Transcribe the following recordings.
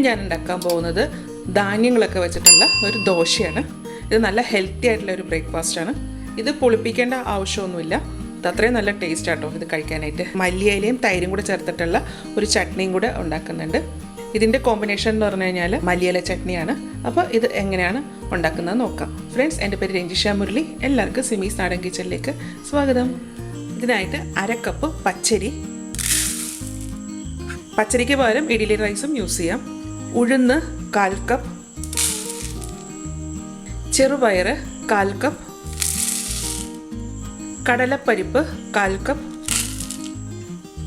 ഞാൻ ഉണ്ടാക്കാൻ പോകുന്നത് ധാന്യങ്ങളൊക്കെ വെച്ചിട്ടുള്ള ഒരു ദോശയാണ്. ഇത് നല്ല ഹെൽത്തി ആയിട്ടുള്ള ഒരു ബ്രേക്ക്ഫാസ്റ്റാണ്. ഇത് പൊളിപ്പിക്കേണ്ട ആവശ്യമൊന്നുമില്ല. ഇത് അത്രയും നല്ല ടേസ്റ്റ് ആട്ടോ ഇത് കഴിക്കാനായിട്ട്. മല്ലിയിലയും തൈരും കൂടെ ചേർത്തിട്ടുള്ള ഒരു ചട്നിയും കൂടെ ഉണ്ടാക്കുന്നുണ്ട്. ഇതിൻ്റെ കോമ്പിനേഷൻ എന്ന് പറഞ്ഞു കഴിഞ്ഞാൽ മല്ലിയില ചട്നിയാണ്. അപ്പോൾ ഇത് എങ്ങനെയാണ് ഉണ്ടാക്കുന്നത് നോക്കാം. ഫ്രണ്ട്സ്, എൻ്റെ പേര് രഞ്ജിഷ മുരളി. എല്ലാവർക്കും സിമീസ് നാടൻ കിച്ചണിലേക്ക് സ്വാഗതം. ഇതിനായിട്ട് 1/2 കപ്പ് പച്ചരിക്ക് പകരം ഇഡ്ഡലി റൈസും യൂസ് ചെയ്യാം. ഉഴുന്ന് 1/4 കപ്പ്, ചെറുപയർ 1/4 കപ്പ്, കടലപ്പരിപ്പ് 1/4 കപ്പ്,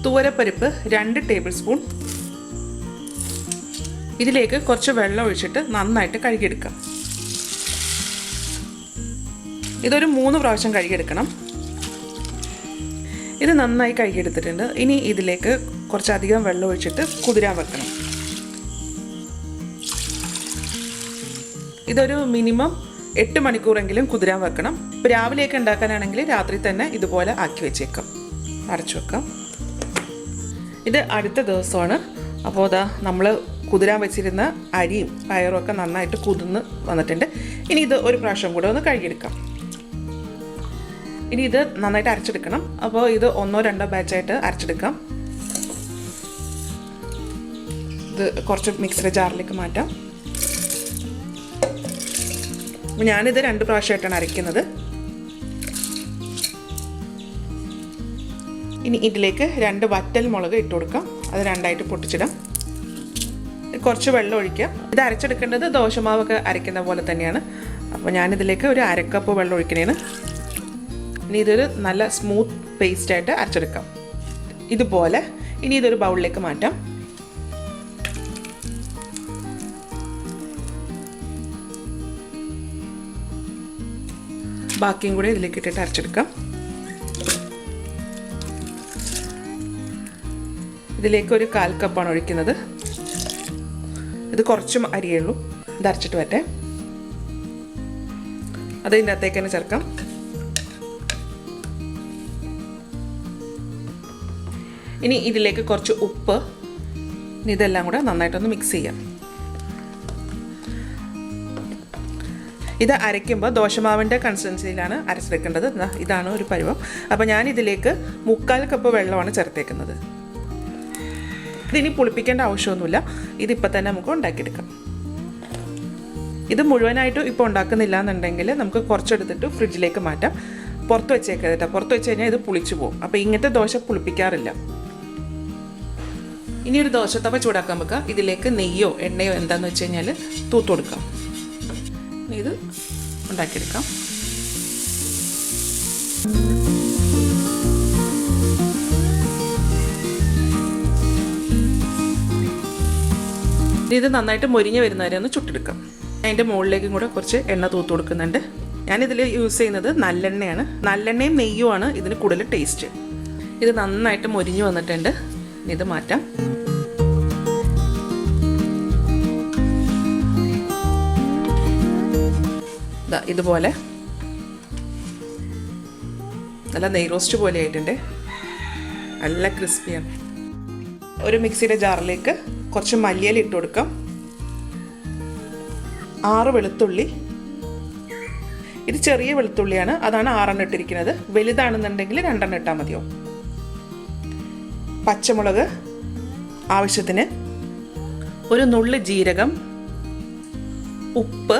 തുവരപ്പരിപ്പ് 2 ടേബിൾ സ്പൂൺ. ഇതിലേക്ക് കുറച്ച് വെള്ളം ഒഴിച്ചിട്ട് നന്നായിട്ട് കഴുകിയെടുക്കാം. ഇതൊരു 3 പ്രാവശ്യം കഴുകിയെടുക്കണം. ഇത് നന്നായി കഴുകിയെടുത്തിട്ടുണ്ട്. ഇനി ഇതിലേക്ക് കുറച്ചധികം വെള്ളം ഒഴിച്ചിട്ട് കുതിരാൻ വെക്കണം. ഇതൊരു മിനിമം 8 മണിക്കൂറെങ്കിലും കുതിരാൻ വെക്കണം. ഇപ്പോൾ രാവിലെയൊക്കെ ഉണ്ടാക്കാനാണെങ്കിൽ രാത്രി തന്നെ ഇതുപോലെ ആക്കി വെച്ചേക്കാം, അടച്ചു വെക്കാം. ഇത് അടുത്ത ദിവസമാണ്. അപ്പോൾ അതാ നമ്മൾ കുതിരാൻ വെച്ചിരുന്ന അരിയും പയറും ഒക്കെ നന്നായിട്ട് കുതിർന്ന് വന്നിട്ടുണ്ട്. ഇനി ഇത് ഒരു പ്രാവശ്യം കൂടെ ഒന്ന് കഴുകിയെടുക്കാം. ഇനി ഇത് നന്നായിട്ട് അരച്ചെടുക്കണം. അപ്പോൾ ഇത് 1-2 ബാച്ചായിട്ട് അരച്ചെടുക്കാം. ഇത് കുറച്ച് മിക്സിയുടെ ജാറിലേക്ക് മാറ്റാം. അപ്പോൾ ഞാനിത് 2 പ്രാവശ്യമായിട്ടാണ് അരയ്ക്കുന്നത്. ഇനി ഇതിലേക്ക് 2 വറ്റൽ മുളക് ഇട്ട് കൊടുക്കാം. അത് 2ആയിട്ട് പൊട്ടിച്ചിടാം. കുറച്ച് വെള്ളം ഒഴിക്കാം. ഇത് അരച്ചെടുക്കേണ്ടത് ദോശമാവൊക്കെ അരയ്ക്കുന്ന പോലെ തന്നെയാണ്. അപ്പോൾ ഞാനിതിലേക്ക് ഒരു 1/2 കപ്പ് വെള്ളം ഒഴിക്കണേന്. ഇനി ഇതൊരു നല്ല സ്മൂത്ത് പേസ്റ്റായിട്ട് അരച്ചെടുക്കാം ഇതുപോലെ. ഇനി ഇതൊരു ബൗളിലേക്ക് മാറ്റാം. ബാക്കിയും കൂടെ ഇതിലേക്ക് ഇട്ടിട്ട് അരച്ചെടുക്കാം. ഇതിലേക്ക് ഒരു 1/4 കപ്പാണ് ഒഴിക്കുന്നത്. ഇത് കുറച്ചും അരിയേ ഉള്ളൂ. ഇത് അരച്ചിട്ട് വരട്ടെ. അത് ഇതിൻ്റെ അകത്തേക്ക് തന്നെ ചേർക്കാം. ഇനി ഇതിലേക്ക് കുറച്ച് ഉപ്പ്, ഇതെല്ലാം കൂടെ നന്നായിട്ടൊന്ന് മിക്സ് ചെയ്യാം. ഇത് അരയ്ക്കുമ്പോൾ ദോശമാവിൻ്റെ കൺസിസ്റ്റൻസിയിലാണ് അരച്ചെടുക്കേണ്ടത്. ഇതാണ് ഒരു പരുവം. അപ്പോൾ ഞാൻ ഇതിലേക്ക് 3/4 കപ്പ് വെള്ളമാണ് ചേർത്തേക്കുന്നത്. ഇതിനി പുളിപ്പിക്കേണ്ട ആവശ്യമൊന്നുമില്ല. ഇതിപ്പോൾ തന്നെ നമുക്ക് ഉണ്ടാക്കിയെടുക്കാം. ഇത് മുഴുവനായിട്ടും ഇപ്പോൾ ഉണ്ടാക്കുന്നില്ല എന്നുണ്ടെങ്കിൽ നമുക്ക് കുറച്ചെടുത്തിട്ട് ഫ്രിഡ്ജിലേക്ക് മാറ്റാം. പുറത്ത് വെച്ചേക്കരുത്. പുറത്ത് വെച്ച് കഴിഞ്ഞാൽ ഇത് പുളിച്ചു പോകും. അപ്പോൾ ഇങ്ങനത്തെ ദോശ പുളിപ്പിക്കാറില്ല. ഇനി ഒരു ദോശത്തവ ചൂടാക്കാൻ വെക്കാം. ഇതിലേക്ക് നെയ്യോ എണ്ണയോ എന്താണെന്ന് വെച്ച് കഴിഞ്ഞാൽ തൂത്ത് കൊടുക്കാം. ഇത് ഉണ്ടാക്കിയെടുക്കാം. ഇത് നന്നായിട്ട് മൊരിഞ്ഞ് വരുന്നവരെ ഒന്ന് ചുട്ടെടുക്കാം. അതിൻ്റെ മുകളിലേക്കും കൂടെ കുറച്ച് എണ്ണ തൂത്ത് കൊടുക്കുന്നുണ്ട്. ഞാനിതിൽ യൂസ് ചെയ്യുന്നത് നല്ലെണ്ണയാണ്. നല്ലെണ്ണയും നെയ്യുമാണ് ഇതിന് കൂടുതൽ ടേസ്റ്റ്. ഇത് നന്നായിട്ട് മൊരിഞ്ഞ് വന്നിട്ടുണ്ട്. ഇത് മാറ്റാം. ഇതുപോലെ നല്ല നെയ് റോസ്റ്റ് പോലെ ആയിട്ടുണ്ട്. നല്ല ക്രിസ്പിയാണ്. ഒരു മിക്സിയുടെ ജാറിലേക്ക് കുറച്ച് മല്ലിയില ഇട്ട് കൊടുക്കാം. 6 വെളുത്തുള്ളി. ഇത് ചെറിയ വെളുത്തുള്ളിയാണ്, അതാണ് 6 ഇട്ടിരിക്കുന്നത്. വലുതാണെന്നുണ്ടെങ്കിൽ 2 ഇട്ടാൽ മതിയോ. പച്ചമുളക് ആവശ്യത്തിന്, ഒരു നുള്ളി ജീരകം, ഉപ്പ്,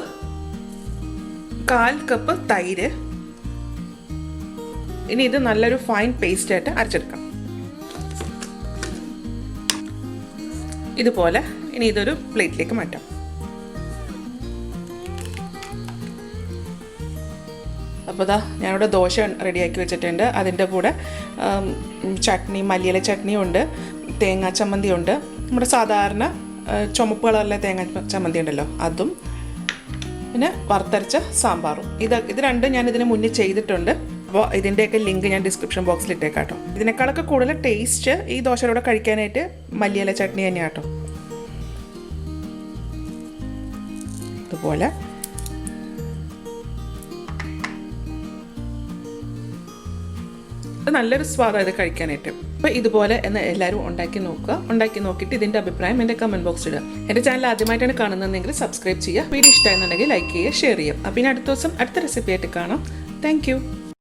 1/4 കപ്പ് തൈര്. ഇനി ഇത് നല്ലൊരു ഫൈൻ പേസ്റ്റായിട്ട് അരച്ചെടുക്കാം ഇതുപോലെ. ഇനി ഇതൊരു പ്ലേറ്റിലേക്ക് മാറ്റാം. അപ്പോൾ ദാ ഞാനിവിടെ ദോശ റെഡിയാക്കി വെച്ചിട്ടുണ്ട്. അതിൻ്റെ കൂടെ ചട്നി, മല്ലിയില ചട്നിയും ഉണ്ട്, തേങ്ങാ ചമ്മന്തി ഉണ്ട്, നമ്മുടെ സാധാരണ ചുമപ്പ് കളറിലെ തേങ്ങാ ചമ്മന്തി ഉണ്ടല്ലോ അതും, പിന്നെ വറുത്തരച്ച സാമ്പാറും. ഇത് രണ്ടും ഞാൻ ഇതിന് മുന്നേ ചെയ്തിട്ടുണ്ട്. അപ്പോൾ ഇതിൻ്റെയൊക്കെ ലിങ്ക് ഞാൻ ഡിസ്ക്രിപ്ഷൻ ബോക്സിൽ ഇട്ടേക്കാം കേട്ടോ. ഇതിനേക്കാളൊക്കെ കൂടുതൽ ടേസ്റ്റ് ഈ ദോശയുടെ കഴിക്കാനായിട്ട് മല്ലിയില ചട്നി തന്നെയാണ് കേട്ടോ. ഇതുപോലെ നല്ലൊരു സ്വാദാണ് ഇത് കഴിക്കാനായിട്ട്. അപ്പോൾ ഇതുപോലെ എന്ന് എല്ലാവരും ഉണ്ടാക്കി നോക്കുക. ഉണ്ടാക്കി നോക്കിയിട്ട് ഇതിൻ്റെ അഭിപ്രായം എൻ്റെ കമൻറ്റ് ബോക്സിൽ ഇടുക. എൻ്റെ ചാനൽ ആദ്യമായിട്ടാണ് കാണുന്നതെങ്കിൽ സബ്സ്ക്രൈബ് ചെയ്യുക. വീഡിയോ ഇഷ്ടമായെന്നുണ്ടെങ്കിൽ ലൈക്ക് ചെയ്യുക, ഷെയർ ചെയ്യുക. അപ്പോൾ ഇനി അടുത്ത ദിവസം അടുത്ത റെസിപ്പി ആയിട്ട് കാണാം. താങ്ക്